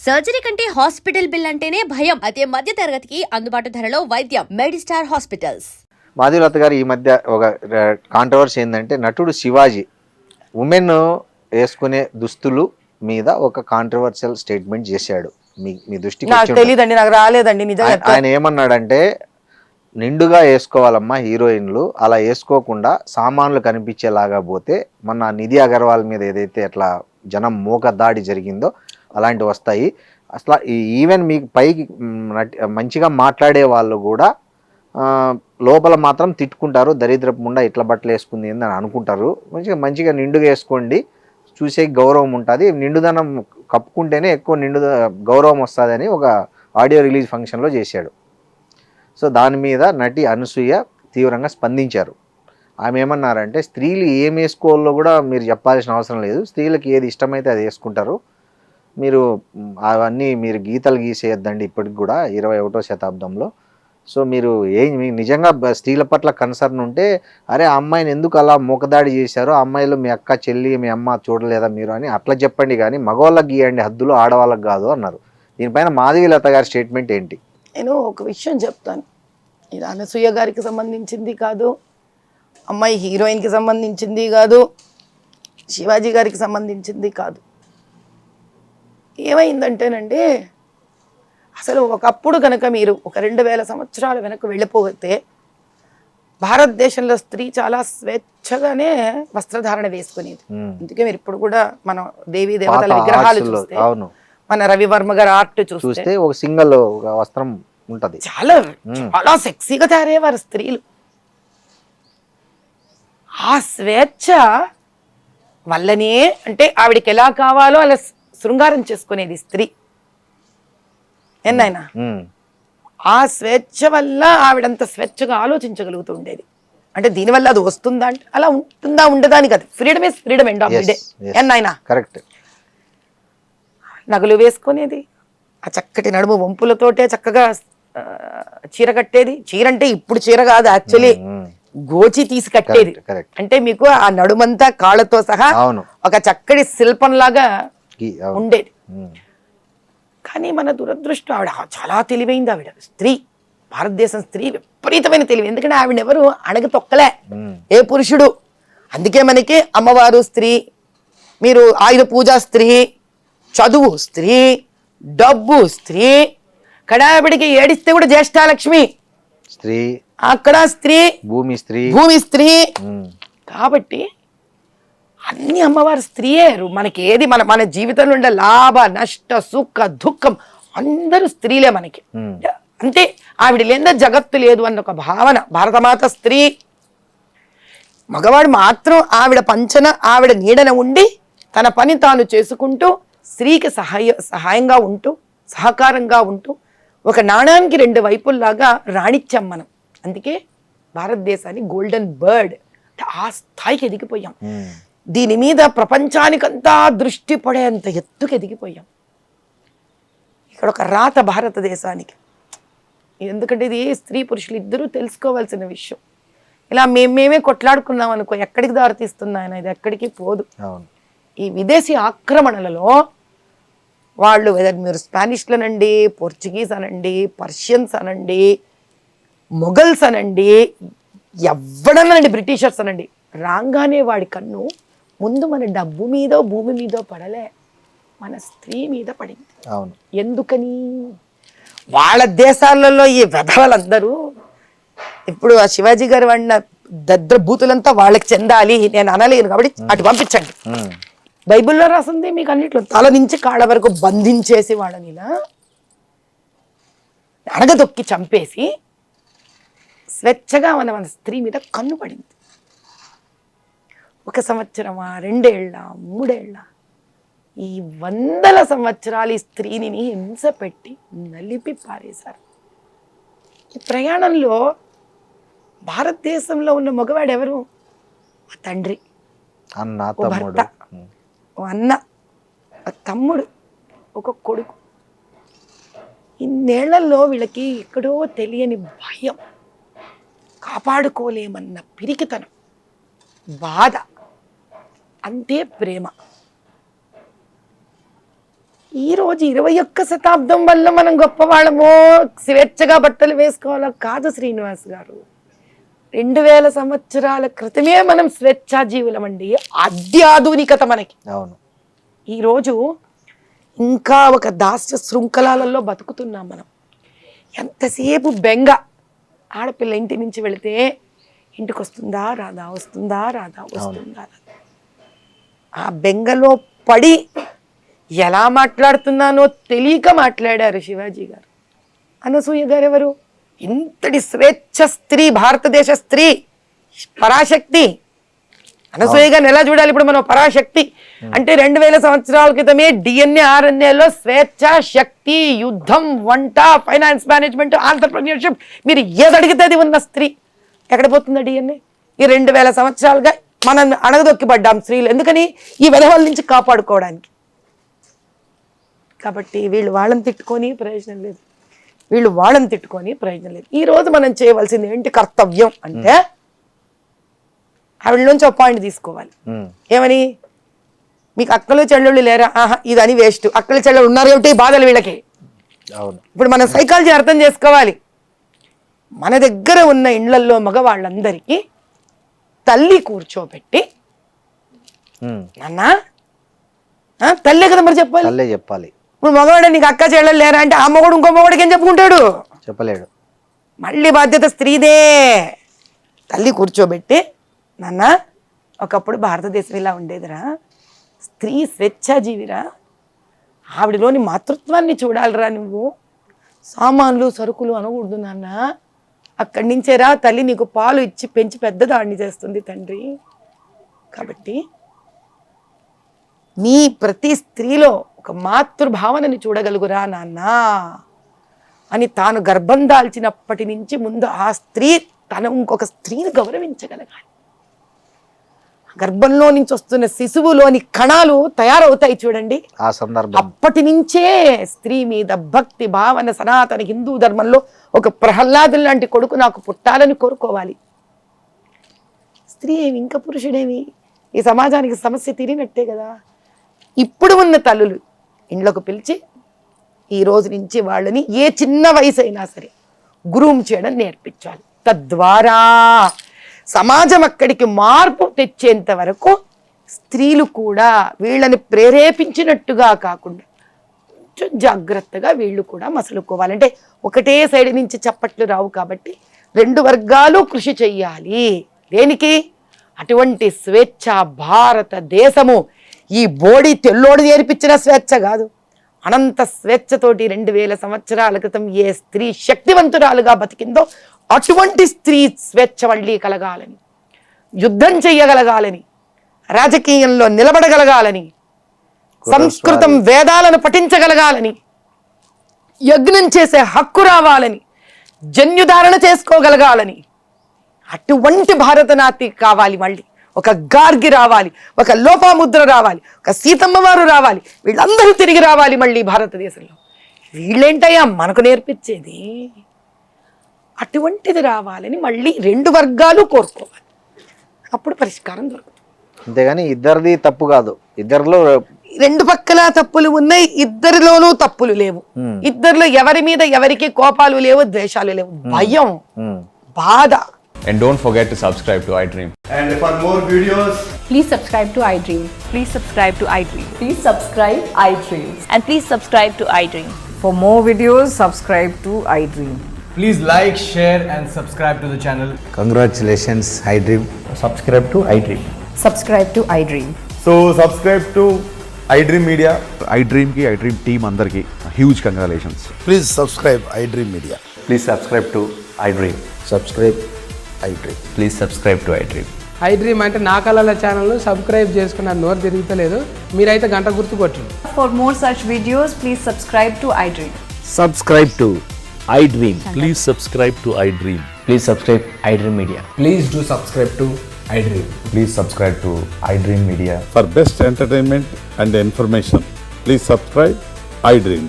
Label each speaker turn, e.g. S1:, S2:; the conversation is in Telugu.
S1: సర్జరీ కంటే హాస్పిటల్ బిల్ అంటేనే భయం. అదే మధ్య తరగతికి అందుబాటు ధరలో వైద్యం. Medistar hospitals.
S2: మాధవీలత గారు ఈ మధ్య ఒక కాంట్రవర్సీ ఏంటంటే నటుడు శివాజీ ఉమెన్ వేసుకునే దుస్తులు మీద ఒక కాంట్రవర్షియల్ స్టేట్మెంట్ చేశాడు. మీ దృష్టికి
S3: నాకు తెలియదండి, నాకు రాలేదండి నిజంగా.
S2: ఆయన ఏమన్నాడంటే నిండుగా వేసుకోవాలమ్మా హీరోయిన్లు, అలా వేసుకోకుండా సామాన్లు కనిపించేలాగా పోతే మొన్న నిధి అగర్వాల్ మీద ఏదైతే అట్లా జనం మోక దాడి జరిగిందో అలాంటివి వస్తాయి. అసలు ఈవెన్ మీకు పైకి మంచిగా మాట్లాడే వాళ్ళు కూడా లోపల మాత్రం తిట్టుకుంటారు, దరిద్రపు ముండా ఇట్లా బట్టలు వేసుకుంది అని అనుకుంటారు. మంచిగా నిండుగా వేసుకోండి, చూసే గౌరవం ఉంటుంది, నిండుదనం కప్పుకుంటేనే ఎక్కువ గౌరవం వస్తుంది అని ఒక ఆడియో రిలీజ్ ఫంక్షన్లో చేశాడు. సో దాని మీద నటి అనసూయ తీవ్రంగా స్పందించారు. ఆమె ఏమన్నారంటే స్త్రీలు ఏం వేసుకోవాలో కూడా మీరు చెప్పాల్సిన అవసరం లేదు, స్త్రీలకు ఏది ఇష్టమైతే అది వేసుకుంటారు, మీరు అవన్నీ మీరు గీతలు గీసేయద్దండి ఇప్పటికి కూడా 21వ శతాబ్దంలో. సో మీరు మీకు నిజంగా స్త్రీల పట్ల కన్సర్న్ ఉంటే అరే ఆ అమ్మాయిని ఎందుకు అలా మూకదాడి చేశారో, అమ్మాయిలు మీ అక్క చెల్లి మీ అమ్మ చూడలేదా మీరు అని అట్లా చెప్పండి, కానీ మగవాళ్ళకి గీయండి హద్దులు, ఆడవాళ్ళకి కాదు అన్నారు. దీనిపైన మాధవీలత గారి స్టేట్మెంట్ ఏంటి?
S3: నేను ఒక విషయం చెప్తాను. ఇది అనసూయ గారికి సంబంధించింది కాదు, అమ్మాయి హీరోయిన్కి సంబంధించింది కాదు, శివాజీ గారికి సంబంధించింది కాదు. ఏమైందంటేనండి, అసలు ఒకప్పుడు కనుక మీరు ఒక 2000 సంవత్సరాల వెనక్కి వెళ్ళిపోతే భారతదేశంలో స్త్రీ చాలా స్వేచ్ఛగానే వస్త్రధారణ వేసుకునేది. అందుకే మీరు ఇప్పుడు కూడా మనం దేవీ దేవతల విగ్రహాలు చూస్తే, మన రవివర్మ గారి ఆర్ట్ చూస్తే
S2: ఒక సింగిల్ వస్త్రం ఉంటది,
S3: చాలా చాలా సెక్సీగా తయారయ్యేవారు స్త్రీలు. ఆ స్వేచ్ఛ వల్లనే అంటే ఆవిడకి ఎలా కావాలో అలా శృంగారం చేసుకునేది స్త్రీ. ఎన్నైనా ఆ స్వేచ్ఛ వల్ల ఆవిడంత స్వేచ్ఛగా ఆలోచించగలుగుతూ ఉండేది. అంటే దీనివల్ల అది వస్తుందా అంటే అలా ఉంటుందా ఉండదా అని కదా, freedom is freedom end of the day. ఎన్నైనా
S2: కరెక్ట్.
S3: నగలు వేసుకునేది, ఆ చక్కటి నడుము వంపులతోటే చక్కగా చీర కట్టేది. చీర అంటే ఇప్పుడు చీర కాదు, యాక్చువల్లీ గోచి తీసి కట్టేది. అంటే మీకు ఆ నడుమంతా కాళ్ళతో సహా ఒక చక్కటి శిల్పంలాగా ఉండేది. కానీ మన దురదృష్టం, ఆవిడ చాలా తెలివైంది. ఆవిడ స్త్రీ, భారతదేశం స్త్రీ విపరీతమైన తెలివి. ఎందుకంటే ఆవిడ ఎవరు అణగ తొక్కలే ఏ పురుషుడు. అందుకే మనకి అమ్మవారు స్త్రీ, మీరు ఆయుధ పూజ స్త్రీ, చదువు స్త్రీ, డబ్బు స్త్రీ, కడావిడికి ఏడిస్తే కూడా జ్యేష్ఠాలక్ష్మి
S2: స్త్రీ,
S3: అక్కడ స్త్రీ,
S2: భూమి స్త్రీ,
S3: భూమి స్త్రీ. కాబట్టి అన్ని అమ్మవారు స్త్రీయే. మనకి ఏది మన జీవితంలో ఉండే లాభ నష్ట సుఖ దుఃఖం అందరూ స్త్రీలే మనకి. అంటే ఆవిడ లేదా జగత్తు లేదు అన్న ఒక భావన. భారతమాత స్త్రీ, మగవాడు మాత్రం ఆవిడ పంచన ఆవిడ నీడన ఉండి తన పని తాను చేసుకుంటూ స్త్రీకి సహాయంగా ఉంటూ సహకారంగా ఉంటూ ఒక నాణానికి 2 వైపుల్లాగా రాణించాం మనం. అందుకే భారతదేశాన్ని గోల్డెన్ బర్డ్ ఆ స్థాయికి ఎదిగిపోయాం. దీని మీద ప్రపంచానికంతా దృష్టి పడేంత ఎత్తుకు ఎదిగిపోయాం. ఇక్కడ ఒక రాత భారతదేశానికి. ఎందుకంటే ఇది స్త్రీ పురుషులు ఇద్దరూ తెలుసుకోవాల్సిన విషయం. ఇలా మేమే కొట్లాడుకున్నాం అనుకో, ఎక్కడికి దారితీస్తుంది ఆయన, ఇది ఎక్కడికి పోదు. ఈ విదేశీ ఆక్రమణలలో వాళ్ళు మీరు స్పానిష్లు అనండి, పోర్చుగీస్ అనండి, పర్షియన్స్ అనండి, మొఘల్స్ అనండి, ఎవడనండి, బ్రిటిషర్స్ అనండి, రాగానే వాడి కన్ను ముందు మన డబ్బు మీదో భూమి మీదో పడలే, మన స్త్రీ మీద పడింది. ఎందుకని? వాళ్ళ దేశాలలో ఈ వెధవలందరూ ఇప్పుడు ఆ శివాజీ గారు వాడిన దద్రభూతులంతా వాళ్ళకి చెందాలి, నేను అనలేను కాబట్టి అటు పంపించండి. బైబిల్లో రాసింది మీకు అన్నిట్లో తల నుంచి కాళ్ళ వరకు బంధించేసి వాళ్ళని ఇలా అడగదొక్కి చంపేసి స్వేచ్ఛగా మన స్త్రీ మీద కన్ను పడింది. 1 సంవత్సరమా, 2 ఏళ్ళ, 3 ఏళ్ళ, ఈ 100ల సంవత్సరాలు ఈ స్త్రీని హింస పెట్టి నలిపి పారేశారు. ఈ ప్రయాణంలో భారతదేశంలో ఉన్న మగవాడు ఎవరు? ఆ తండ్రి, ఓ భర్త, ఓ అన్న, ఓ తమ్ముడు, ఒక కొడుకు. ఇన్నేళ్లలో వీళ్ళకి ఎక్కడో తెలియని భయం, కాపాడుకోలేమన్న పిరికితనం, బాధ, అంతే ప్రేమ. ఈరోజు 21వ శతాబ్దం వల్ల మనం గొప్పవాళ్ళమో స్వేచ్ఛగా బట్టలు వేసుకోవాలో కాదు శ్రీనివాస్ గారు. 2000 సంవత్సరాల క్రితమే మనం స్వేచ్ఛాజీవులం అండి. అత్యాధునికత మనకి.
S2: అవును.
S3: ఈరోజు ఇంకా ఒక దాస్య శృంఖలాలలో బతుకుతున్నాం మనం. ఎంతసేపు బెంగ. ఆడపిల్ల ఇంటి నుంచి వెళితే ఇంటికి వస్తుందా రాదా, వస్తుందా రాదా, వస్తుందా రాదా. ఆ బెంగలో పడి ఎలా మాట్లాడుతున్నానో తెలియక మాట్లాడారు శివాజీ గారు. అనసూయ గారు ఎవరు? ఇంతటి స్వేచ్ఛ స్త్రీ, భారతదేశ స్త్రీ, పరాశక్తి. అనసూయ గారిని ఎలా చూడాలి ఇప్పుడు మనం? పరాశక్తి అంటే 2000 సంవత్సరాల క్రితమే DNA RNAలో స్వేచ్ఛ, శక్తి, యుద్ధం, వంట, ఫైనాన్స్ మేనేజ్మెంట్, ఆంటర్ప్రెన్యూర్షిప్, మీరు ఏది అడిగితే అది ఉన్న స్త్రీ. ఎక్కడ పోతుందా DNA? ఈ 2000 సంవత్సరాలుగా మనం అణగదొక్కిపడ్డాం స్త్రీలు. ఎందుకని? ఈ విధవల నుంచి కాపాడుకోవడానికి. కాబట్టి వీళ్ళు వాళ్ళని తిట్టుకొని ప్రయోజనం లేదు, వీళ్ళు వాళ్ళని తిట్టుకొని ప్రయోజనం లేదు. ఈ రోజు మనం చేయవలసింది ఏంటి కర్తవ్యం అంటే, ఆవిడ నుంచి ఒక పాయింట్ తీసుకోవాలి. ఏమని? మీకు అక్కలు చెల్లెళ్ళు లేరా? ఆహా, ఇదని వేస్ట్. అక్కలు చెల్లెళ్ళు ఉన్నారు ఏమిటి బాధలు వీళ్ళకి. ఇప్పుడు మనం సైకాలజీ అర్థం చేసుకోవాలి. మన దగ్గర ఉన్న ఇండ్లల్లో మగవాళ్ళందరికీ తల్లి కూర్చోబెట్టి, నాన్న తల్లే కదా మరి చెప్పాలి,
S2: తల్లే చెప్పాలి.
S3: ఇప్పుడు మగవాడు నీకు అక్క చెల్లెలు లేరా అంటే ఆ మగవాడు ఇంకో మగవాడికి ఏం చెప్పుకుంటాడు?
S2: చెప్పలేడు.
S3: మళ్ళీ బాధ్యత స్త్రీదే. తల్లి కూర్చోబెట్టి, నాన్న ఒకప్పుడు భారతదేశం ఇలా ఉండేదిరా, స్త్రీ స్వేచ్ఛాజీవిరా, ఆవిడలోని మాతృత్వాన్ని చూడాలిరా నువ్వు, సామాన్లు సరుకులు అనకూడదు నాన్న, అక్కడి నుంచేరా తల్లి నీకు పాలు ఇచ్చి పెంచి పెద్దదాన్ని చేస్తుంది తండ్రి. కాబట్టి నీ ప్రతి స్త్రీలో ఒక మాతృభావనని చూడగలుగురా నాన్న అని తాను గర్భం దాల్చినప్పటి నుంచి ముందు ఆ స్త్రీ తను ఇంకొక స్త్రీని గౌరవించగలగాలి. గర్భంలో నుంచి వస్తున్న శిశువులోని కణాలు తయారవుతాయి చూడండి,
S2: ఆ సందర్భం
S3: అప్పటి నుంచే స్త్రీ మీద భక్తి భావన. సనాతన హిందూ ధర్మంలో ఒక ప్రహ్లాదుని లాంటి కొడుకు నాకు పుట్టాలని కోరుకోవాలి. స్త్రీ ఏమి ఇంకా పురుషుడేమి, ఈ సమాజానికి సమస్య తీరినట్టే కదా. ఇప్పుడు ఉన్న తల్లులు ఇండ్లకు పిలిచి ఈ రోజు నుంచి వాళ్ళని ఏ చిన్న వయసు అయినా సరే గ్రూమ్ చేయడం నేర్పించాలి. తద్వారా సమాజం అక్కడికి మార్పు తెచ్చేంత వరకు స్త్రీలు కూడా వీళ్ళని ప్రేరేపించినట్టుగా కాకుండా కొంచెం జాగ్రత్తగా వీళ్ళు కూడా మసలుకోవాలంటే ఒకటే సైడ్ నుంచి చప్పట్లు రావు. కాబట్టి 2 వర్గాలు కృషి చెయ్యాలి. దేనికి? అటువంటి స్వేచ్ఛ భారతదేశము ఈ బోడి తెల్లోడు నేర్పించిన స్వేచ్ఛ కాదు, అనంత స్వేచ్ఛతోటి 2000 సంవత్సరాల క్రితం ఏ స్త్రీ శక్తివంతురాలుగా బతికిందో అటువంటి స్త్రీ స్వేచ్ఛ మళ్ళీ కలగాలని, యుద్ధం చెయ్యగలగాలని, రాజకీయంలో నిలబడగలగాలని, సంస్కృతం వేదాలను పఠించగలగాలని, యజ్ఞం చేసే హక్కు రావాలని, జన్యుధారణ చేసుకోగలగాలని, అటువంటి భారతనాటి కావాలి. మళ్ళీ ఒక గార్గి రావాలి, ఒక లోపాముద్ర రావాలి, ఒక సీతమ్మ వారు రావాలి, వీళ్ళందరూ తిరిగి రావాలి మళ్ళీ భారతదేశంలో. వీళ్ళేంటయ్యా మనకు నేర్పించేది? అటువంటిది రావాలని మళ్ళీ 2 వర్గాలు కోరుకోవాలి. అప్పుడు పరిష్కారం దొరుకుతుంది.
S2: అంతేగాని ఇద్దరిది తప్పు కాదు, ఇద్దరిలో
S3: 2 పక్కల తప్పులు ఉన్నాయి, ఇద్దరిలోనూ తప్పులు లేవు. ఇద్దరిలో ఎవరి మీద ఎవరికి కోపాలు లేవు, ద్వేషాలు లేవు, భయం, బాధ.
S4: And don't forget to subscribe to iDream.
S5: And for more videos,
S6: Please subscribe to iDream.
S7: Please subscribe to iDream.
S6: Please subscribe iDream.
S7: And please subscribe to iDream.
S6: For more videos, subscribe to iDream.
S5: please like, share and subscribe to the channel.
S8: Congratulations, iDream.
S5: Subscribe to iDream.
S6: Subscribe to iDream.
S5: So subscribe to iDream Media.
S9: iDream ki iDream team andarki huge congratulations.
S8: Please subscribe iDream Media.
S4: Please subscribe to iDream.
S8: Subscribe iDream.
S4: Please subscribe to iDream.
S10: iDream అంటే నా కళల ఛానల్ను సబ్స్క్రైబ్ చేసుకున్న నోరు తిరుగుతలేదు, మీరైతే గంట గుర్తు కొట్టండి.
S6: For more such videos, please subscribe to iDream.
S11: Subscribe to iDream. Please subscribe to iDream.
S4: Please subscribe iDream Media.
S5: Please do subscribe to iDream.
S4: Please subscribe to iDream Media.
S9: For best entertainment and information, please subscribe iDream.